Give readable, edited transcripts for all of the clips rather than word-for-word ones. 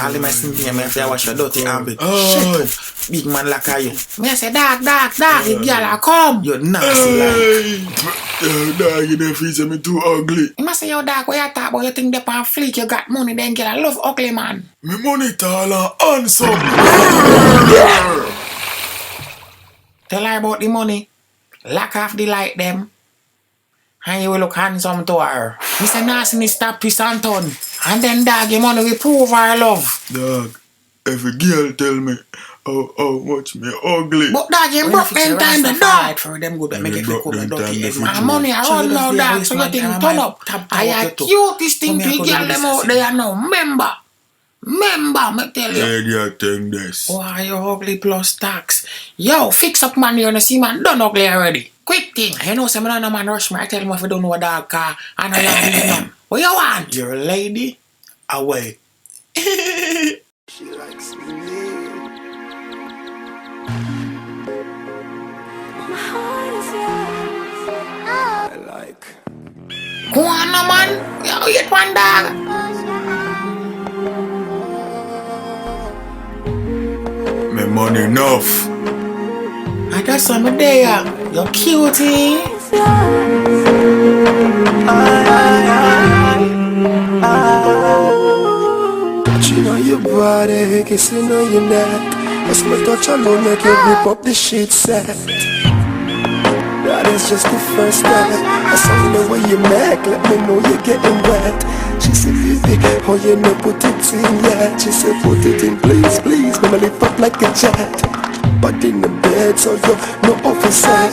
All the my thing, I say I wash your dirty habit. Shut up. Big man like you. Me I say dark, the girl come. You're nasty like. Dog, you don't feel me too ugly. You must say your dog what you talk about, you think they pan fleek, you got money, then girl I love ugly man. Me money tall and handsome. Tell her about the money. Lock off the light them. And you will look handsome to her. Mr. Nasty stop twist and turn. And then dog, your money will prove her love. Dog, every girl tell me how much me ugly. But dog, you broke them time the dog. For them good, make it look good, dirty. And money around now dog, so you think turn up. I had cutest thing to girl them out there now. Remember, me tell you. Yeah, you think this. Why you ugly plus tax? Yo, fix up man, you wanna see man done ugly already. Quick thing, you know some no man rush me. I tell him if you don't know a dog car, I know you're being none. What you want? You're a lady? Away. She likes me. I like. Go on, no man. You eat one dog. Me money enough. I got some there. You're cutie. Touching on your body, kissing on your neck. As my touch alone make you rip up the sheet set. That is just the first step. I saw the way you make, let me know you're getting wet. She said, baby, how you know put it in yet? She said, put it in, please, please. Mama lift up like a jet. But in the bed, so you no officer.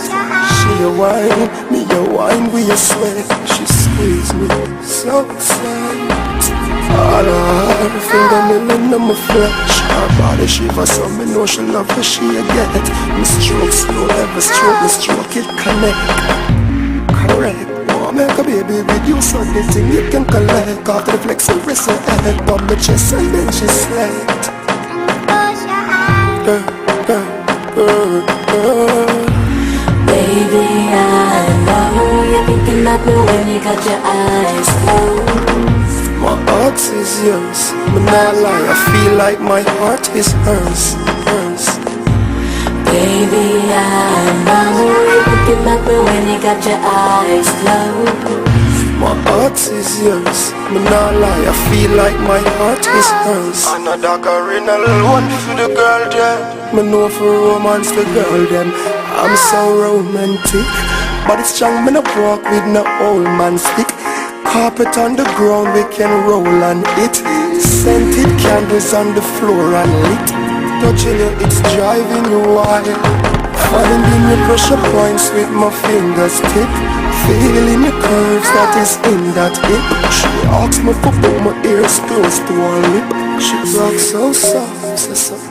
She a wine, me a wine, we a sweat. She squeeze me so tight. All of her fingernail in my flesh. Her body shiver, so me know she love her, she a get. Me stroke slow, ever stroke, me stroke it connect. Correct. Make a baby with you, so the thing you can collect. After the flex and press her head, pop my chest and then she slept. Baby, I know you're thinking of me when you got your eyes closed. My heart is yours, but not lie, I feel like my heart is hers. Baby, I know you're thinking of me when you got your eyes closed. My heart is yours, but not lie, I feel like my heart is hers. Another original one for the girl them. Me know for romance the girl them. I'm so romantic, but it's strong me no walk with no old man stick. Carpet on the ground we can roll on it. Scented candles on the floor and lit. Touching you, it's driving you wild. Finding the pressure points with my fingers tip. Feeling the curves that is in that hip. She asks me for put my ears close to her lip. She talks so soft, says something.